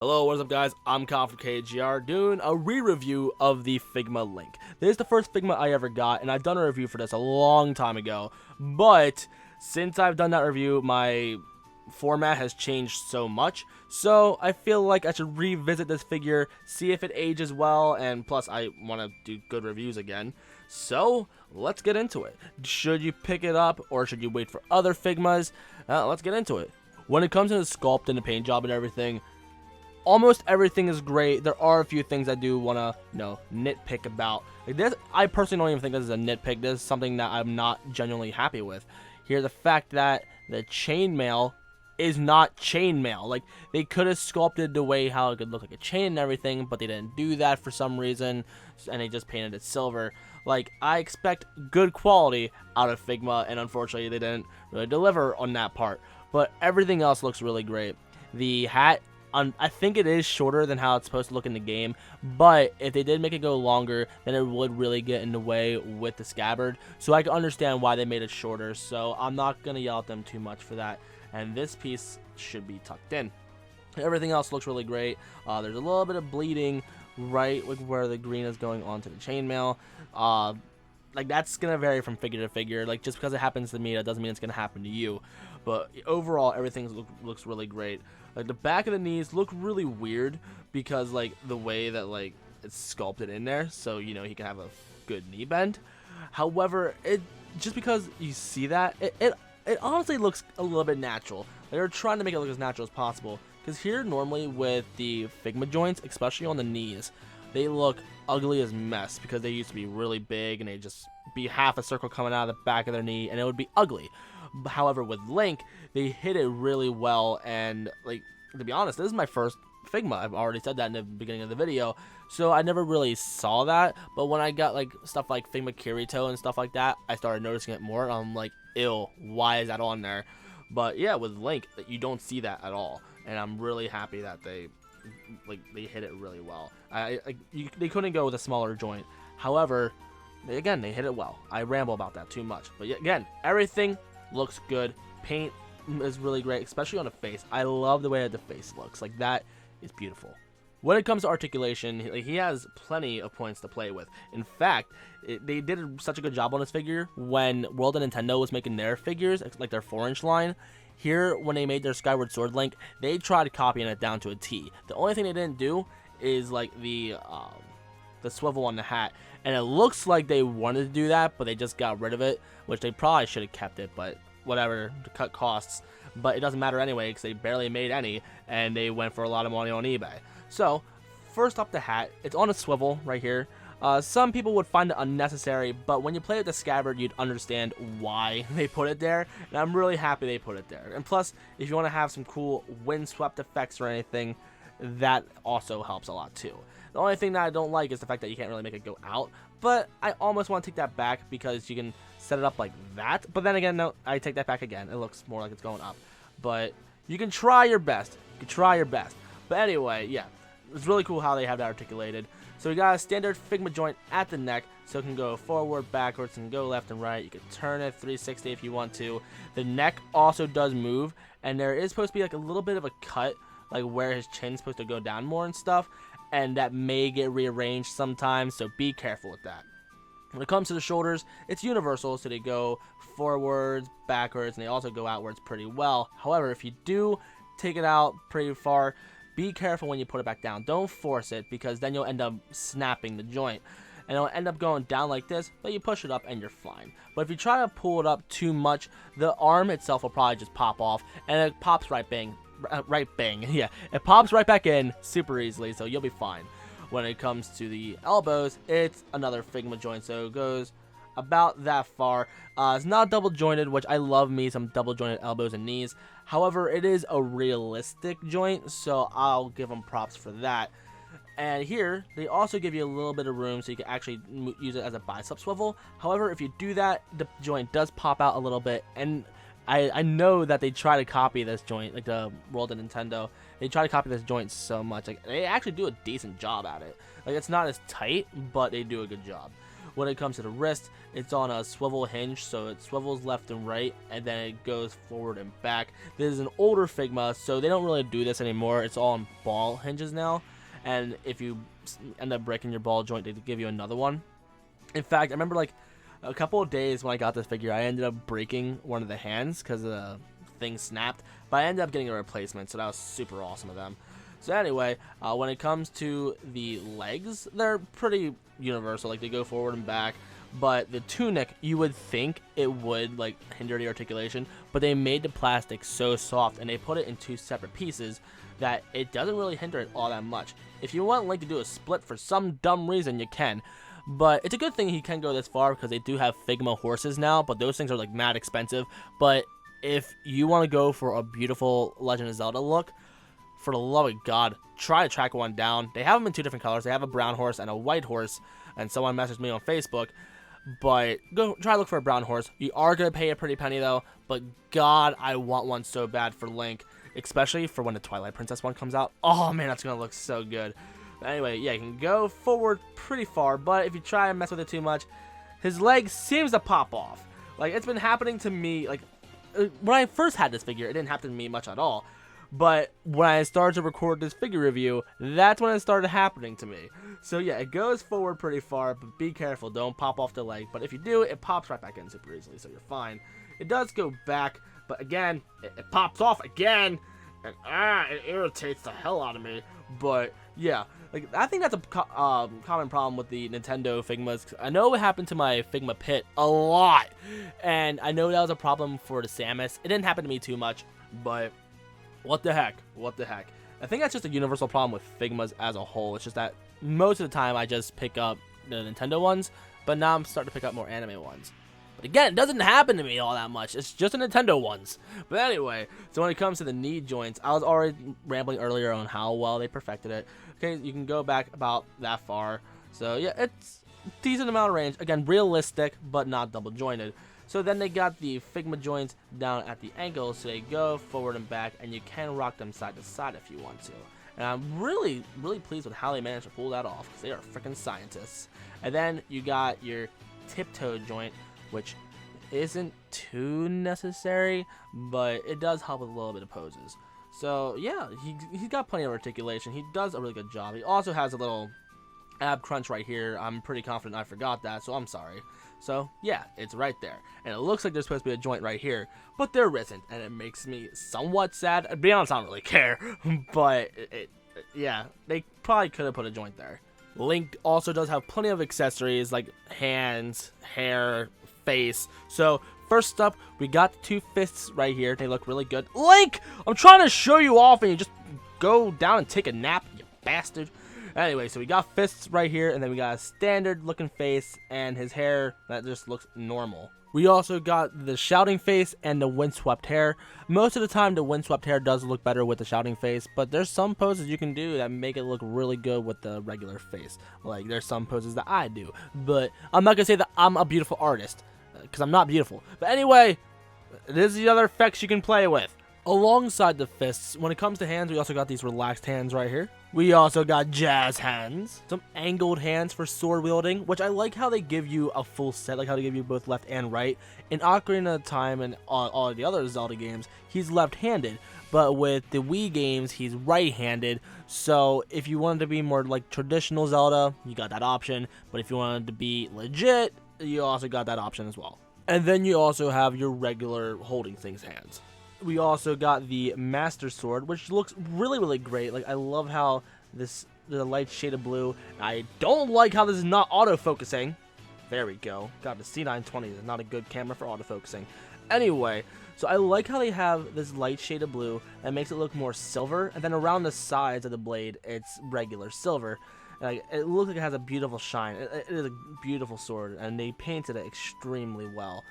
Hello, what's up guys? I'm Kyle from KGR doing a re-review of the Figma link. This is the first Figma I ever got, and I've done a review for this a long time ago, but since I've done that review, my format has changed so much, so I feel like I should revisit this figure, see if it ages well, and plus I want to do good reviews again. So, let's get into it. Should you pick it up, or should you wait for other Figmas? Let's get into it. When it comes to the sculpt and the paint job and everything, almost everything is great. There are a few things I do want to, nitpick about. Like this, I personally don't even think this is a nitpick. This is something that I'm not genuinely happy with. Here, the fact that the chainmail is not chainmail. Like, they could have sculpted the way how it could look like a chain and everything, but they didn't do that for some reason, and they just painted it silver. Like, I expect good quality out of Figma, and unfortunately, they didn't really deliver on that part. But everything else looks really great. The hat, I think it is shorter than how it's supposed to look in the game, but if they did make it go longer, then it would really get in the way with the scabbard. So I can understand why they made it shorter, so I'm not going to yell at them too much for that. And this piece should be tucked in. Everything else looks really great. There's a little bit of bleeding right where the green is going onto the chainmail. Like, that's going to vary from figure to figure. Like, just because it happens to me, that doesn't mean it's going to happen to you. But overall, everything looks really great. Like, the back of the knees look really weird because, like, the way that, like, it's sculpted in there. So, you know, he can have a good knee bend. However, just because you see that, it honestly looks a little bit natural. They're trying to make it look as natural as possible. Because here, normally, with the Figma joints, especially on the knees, they look ugly as mess because they used to be really big and they just be half a circle coming out of the back of their knee and it would be ugly. However, with Link, they hit it really well, and, like, to be honest, this is my first Figma. I've already said that in the beginning of the video, so I never really saw that. But when I got, like, stuff like Figma Kirito and stuff like that, I started noticing it more, and I'm like, ew, why is that on there? But yeah, with Link, you don't see that at all, and I'm really happy that they hit it really well. They couldn't go with a smaller joint. However, again, they hit it well. I ramble about that too much, but again, everything looks good. Paint is really great, especially on the face. I love the way that the face looks. Like, that is beautiful. When it comes to articulation, he has plenty of points to play with. In fact, they did such a good job on this figure when World of Nintendo was making their figures, like their 4-inch line. Here, when they made their Skyward Sword Link, they tried copying it down to a T. The only thing they didn't do is, like, the swivel on the hat, and it looks like they wanted to do that, but they just got rid of it, which they probably should have kept it, but whatever, to cut costs. But it doesn't matter anyway, because they barely made any, and they went for a lot of money on eBay. So, first up, the hat. It's on a swivel right here. Some people would find it unnecessary, but when you play with the scabbard, you'd understand why they put it there, and I'm really happy they put it there. And plus, if you want to have some cool windswept effects or anything, that also helps a lot too. The only thing that I don't like is the fact that you can't really make it go out, but I almost want to take that back because you can set it up like that. But then again, no, I take that back again. It looks more like it's going up, but you can try your best. You can try your best. But anyway, yeah, it's really cool how they have that articulated. So we got a standard Figma joint at the neck, so it can go forward, backwards, and go left and right. You can turn it 360 if you want to. The neck also does move, and there is supposed to be like a little bit of a cut, like where his chin's supposed to go down more and stuff, and that may get rearranged sometimes, so be careful with that. When it comes to the shoulders, it's universal, so they go forwards, backwards, and they also go outwards pretty well. However, if you do take it out pretty far, be careful when you put it back down. Don't force it, because then you'll end up snapping the joint, and it'll end up going down like this, but you push it up and you're fine. But if you try to pull it up too much, the arm itself will probably just pop off, and it pops right bang. Yeah, it pops right back in super easily, so you'll be fine. When it comes to the elbows, it's another Figma joint, so it goes about that far. It's not double jointed, which I love me some double jointed elbows and knees. However, it is a realistic joint, so I'll give them props for that. And here, they also give you a little bit of room so you can actually use it as a bicep swivel. However, if you do that, the joint does pop out a little bit, and I know that they try to copy this joint, like the World of Nintendo. They try to copy this joint so much. Like, they actually do a decent job at it. Like, it's not as tight, but they do a good job. When it comes to the wrist, it's on a swivel hinge, so it swivels left and right, and then it goes forward and back. This is an older Figma, so they don't really do this anymore. It's all on ball hinges now, and if you end up breaking your ball joint, they give you another one. In fact, I remember like a couple of days when I got this figure, I ended up breaking one of the hands because the thing snapped, but I ended up getting a replacement, so that was super awesome of them. So anyway, when it comes to the legs, they're pretty universal, like they go forward and back, but the tunic, you would think it would like hinder the articulation, but they made the plastic so soft and they put it in 2 separate pieces that it doesn't really hinder it all that much. If you want Link to do a split for some dumb reason, you can. But it's a good thing he can go this far because they do have Figma horses now, but those things are like mad expensive. But if you want to go for a beautiful Legend of Zelda look, for the love of God, try to track one down. They have them in 2 different colors. They have a brown horse and a white horse, and someone messaged me on Facebook. But go try to look for a brown horse. You are going to pay a pretty penny though, but God, I want one so bad for Link, especially for when the Twilight Princess one comes out. Oh man, that's going to look so good. Anyway, yeah, you can go forward pretty far, but if you try and mess with it too much, his leg seems to pop off. Like, it's been happening to me, like, when I first had this figure, it didn't happen to me much at all. But when I started to record this figure review, that's when it started happening to me. So yeah, it goes forward pretty far, but be careful, don't pop off the leg. But if you do, it pops right back in super easily, so you're fine. It does go back, but again, it pops off again. And it irritates the hell out of me. But yeah, like I think that's a common problem with the Nintendo Figmas. I know it happened to my Figma Pit a lot, and I know that was a problem for the Samus. It didn't happen to me too much, but what the heck? What the heck? I think that's just a universal problem with Figmas as a whole. It's just that most of the time I just pick up the Nintendo ones, but now I'm starting to pick up more anime ones. But again, it doesn't happen to me all that much. It's just the Nintendo ones. But anyway, so when it comes to the knee joints, I was already rambling earlier on how well they perfected it. Okay, you can go back about that far. So yeah, it's a decent amount of range. Again, realistic, but not double jointed. So then they got the Figma joints down at the ankles, so they go forward and back, and you can rock them side to side if you want to. And I'm really, really pleased with how they managed to pull that off, because they are freaking scientists. And then you got your tiptoe joint, which isn't too necessary, but it does help with a little bit of poses. So yeah, he's got plenty of articulation. He does a really good job. He also has a little ab crunch right here. I'm pretty confident I forgot that, so I'm sorry. So yeah, it's right there, and it looks like there's supposed to be a joint right here, but there isn't, and it makes me somewhat sad. To be honest, I don't really care, but yeah, they probably could have put a joint there. Link also does have plenty of accessories like hands, hair, face. So first up, we got the 2 fists right here. They look really good. Link, I'm trying to show you off, and you just go down and take a nap, you bastard. Anyway, so we got fists right here, and then we got a standard looking face and his hair that just looks normal. We also got the shouting face and the windswept hair. Most of the time, the windswept hair does look better with the shouting face, but there's some poses you can do that make it look really good with the regular face. Like, there's some poses that I do, but I'm not gonna say that I'm a beautiful artist, because I'm not beautiful. But anyway, this is the other effects you can play with. Alongside the fists, when it comes to hands, we also got these relaxed hands right here. We also got jazz hands, some angled hands for sword wielding, which I like how they give you a full set, like how they give you both left and right. In Ocarina of Time and all of the other Zelda games, he's left-handed, but with the Wii games, he's right-handed. So if you wanted to be more like traditional Zelda, you got that option, but if you wanted to be legit, you also got that option as well. And then you also have your regular holding things hands. We also got the Master Sword, which looks really, really great. Like, I love how the light shade of blue. I don't like how this is not autofocusing. There we go. God, the C920 is not a good camera for autofocusing. Anyway, so I like how they have this light shade of blue that makes it look more silver, and then around the sides of the blade, it's regular silver. Like, it looks like it has a beautiful shine. It is a beautiful sword, and they painted it extremely well.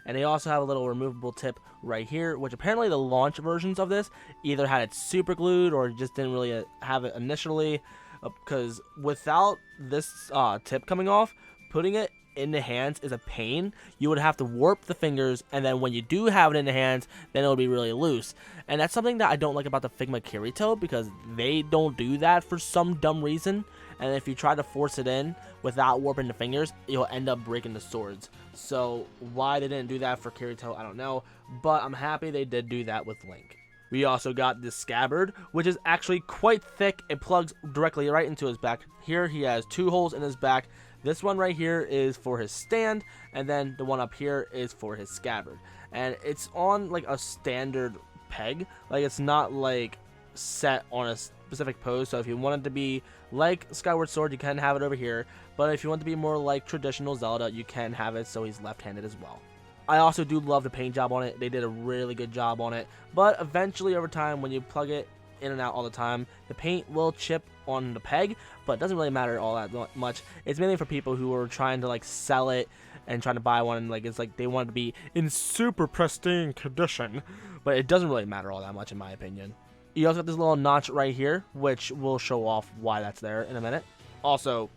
And they also have a little removable tip right here, which apparently the launch versions of this either had it super glued or just didn't really have it initially. Because without this tip coming off, putting it in the hands is a pain. You would have to warp the fingers, and then when you do have it in the hands, then it'll be really loose. And that's something that I don't like about the Figma Kirito, because they don't do that for some dumb reason. and if you try to force it in without warping the fingers, you'll end up breaking the swords. So why they didn't do that for Kirito, I don't know, but I'm happy they did do that with Link. We also got the Scabbard, which is actually quite thick. It plugs directly right into his back. Here he has 2 holes in his back. This one right here is for his stand, and then the one up here is for his Scabbard. And it's on like a standard peg, like it's not like set on a specific pose. So if you want it to be like Skyward Sword, you can have it over here, but if you want it to be more like traditional Zelda, you can have it so he's left-handed as well. I also do love the paint job on it. They did a really good job on it, but eventually over time, when you plug it in and out all the time, the paint will chip on the peg, but it doesn't really matter all that much. It's mainly for people who are trying to like sell it and trying to buy one, and like it's like they want it to be in super pristine condition, but it doesn't really matter all that much in my opinion. You also got this little notch right here, which will show off why that's there in a minute. Also,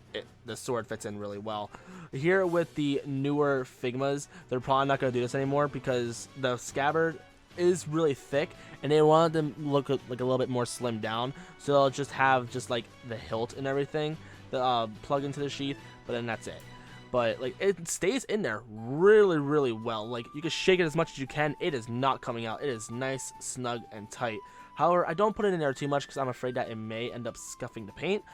the sword fits in really well. Here with the newer Figmas, they're probably not going to do this anymore because the Scabbard is really thick, and they wanted to look like a little bit more slimmed down. So they'll just have just like the hilt and everything that plug into the sheath, but then that's it. But like it stays in there really, really well. Like you can shake it as much as you can. It is not coming out. It is nice, snug, and tight. However, I don't put it in there too much because I'm afraid that it may end up scuffing the paint.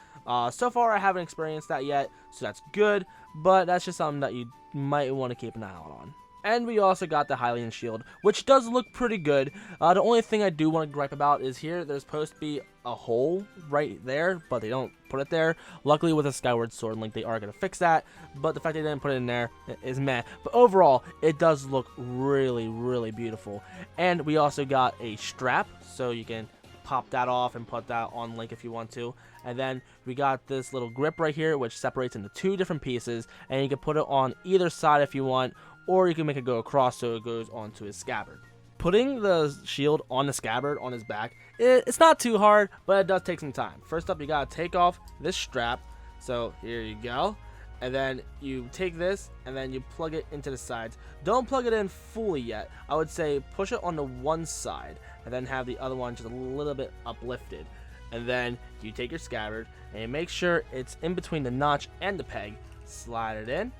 So far, I haven't experienced that yet, so that's good, but that's just something that you might want to keep an eye out on. And we also got the Hylian shield, which does look pretty good. The only thing I do want to gripe about is here, there's supposed to be a hole right there, but they don't put it there. Luckily, with a Skyward Sword Link, they are going to fix that, but the fact they didn't put it in there is meh. But overall, it does look really, really beautiful. And we also got a strap, so you can pop that off and put that on Link if you want to. And then we got this little grip right here, which separates into 2 different pieces, and you can put it on either side if you want, or you can make it go across so it goes onto his Scabbard. Putting the shield on the Scabbard on his back, it's not too hard, but it does take some time. First up, you gotta take off this strap. So here you go. And then you take this and then you plug it into the sides. Don't plug it in fully yet. I would say push it on the one side and then have the other one just a little bit uplifted. And then you take your Scabbard and you make sure it's in between the notch and the peg. Slide it in,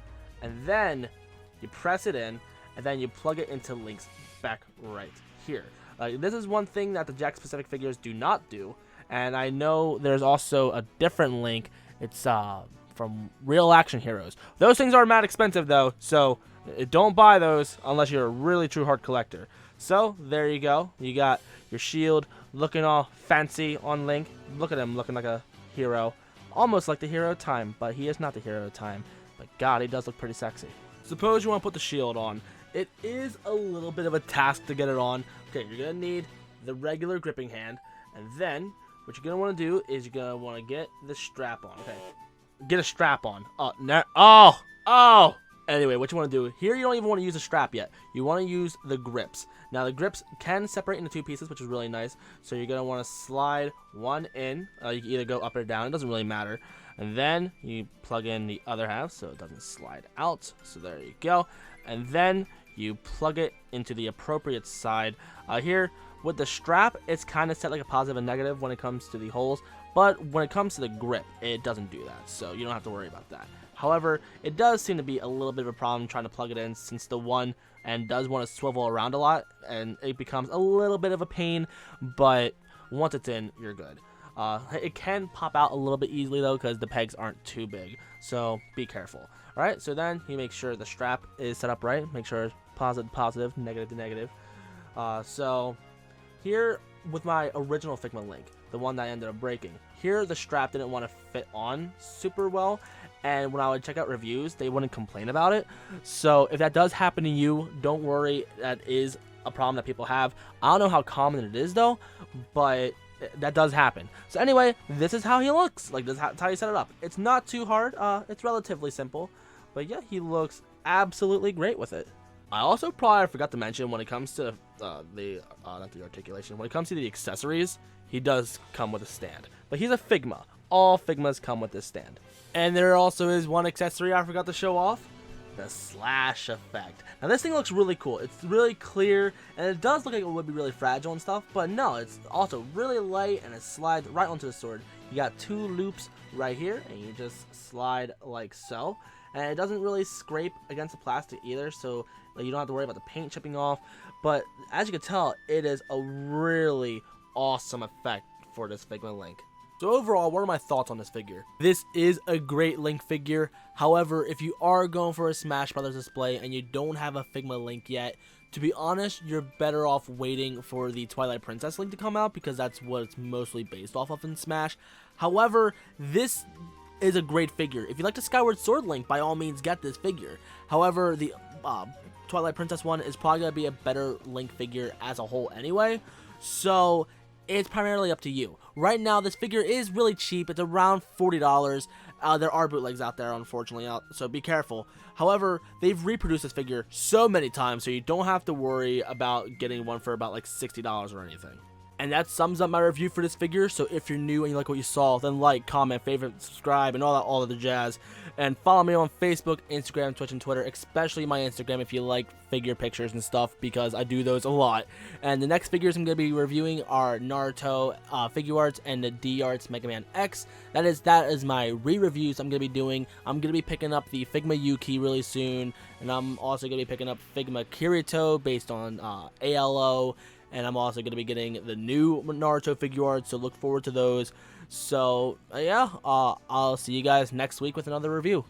and then you press it in, and then you plug it into Link's back right here. This is one thing that the Jack specific figures do not do, and I know there's also a different Link. It's from Real Action Heroes. Those things are mad expensive though, so don't buy those unless you're a really true hard collector. So there you go. You got your shield looking all fancy on Link. Look at him looking like a hero, almost like the hero of time, but he is not the hero of time. But God, he does look pretty sexy. Suppose you want to put the shield on. It is a little bit of a task to get it on. Okay, you're going to need the regular gripping hand, and then what you're going to want to do is you're going to want to get the strap on. Okay, get a strap on. Oh! Anyway, what you want to do, here you don't even want to use a strap yet. You want to use the grips. Now, the grips can separate into 2 pieces, which is really nice. So you're going to want to slide one in. You can either go up or down. It doesn't really matter. And then you plug in the other half so it doesn't slide out. So there you go. And then you plug it into the appropriate side. Here, with the strap, it's kind of set like a positive and negative when it comes to the holes. But when it comes to the grip, it doesn't do that. So you don't have to worry about that. However, it does seem to be a little bit of a problem trying to plug it in since the one end does want to swivel around a lot, and it becomes a little bit of a pain, but once it's in, you're good. It can pop out a little bit easily though because the pegs aren't too big, so be careful. Alright, so then you make sure the strap is set up right, make sure it's positive to positive, negative to negative. So here with my original Figma Link, the one that I ended up breaking, here the strap didn't want to fit on super well, and when I would check out reviews, they wouldn't complain about it. So if that does happen to you, don't worry, that is a problem that people have. I don't know how common it is though, but that does happen. So anyway, this is how he looks. Like, this is how you set it up. It's not too hard. It's relatively simple, but yeah, he looks absolutely great with it. I also probably forgot to mention when it comes to not the articulation, when it comes to the accessories, he does come with a stand, but he's a Figma. All Figmas come with this stand. And there also is one accessory I forgot to show off, the slash effect. Now this thing looks really cool. It's really clear, and it does look like it would be really fragile and stuff, but no, it's also really light, and it slides right onto the sword. You got 2 loops right here, and you just slide like so. And it doesn't really scrape against the plastic either, so you don't have to worry about the paint chipping off. But as you can tell, it is a really awesome effect for this Figma Link. So overall, what are my thoughts on this figure? This is a great Link figure. However, if you are going for a Smash Brothers display and you don't have a Figma Link yet, to be honest, you're better off waiting for the Twilight Princess Link to come out, because that's what it's mostly based off of in Smash. However, this is a great figure. If you like the Skyward Sword Link, by all means get this figure. However, the Twilight Princess one is probably going to be a better Link figure as a whole anyway, so it's primarily up to you. Right now, this figure is really cheap. It's around $40. There are bootlegs out there, unfortunately, so be careful. However, they've reproduced this figure so many times, so you don't have to worry about getting one for about like $60 or anything. And that sums up my review for this figure. So if you're new and you like what you saw, then like, comment, favorite, subscribe, and all of the jazz. And follow me on Facebook, Instagram, Twitch, and Twitter, especially my Instagram if you like figure pictures and stuff, because I do those a lot. And the next figures I'm going to be reviewing are Naruto Figure Arts and the D-Arts Mega Man X. That is my re-reviews I'm going to be doing. I'm going to be picking up the Figma Yuki really soon. And I'm also going to be picking up Figma Kirito based on ALO. And I'm also going to be getting the new Naruto figure art, so look forward to those. So, yeah, I'll see you guys next week with another review.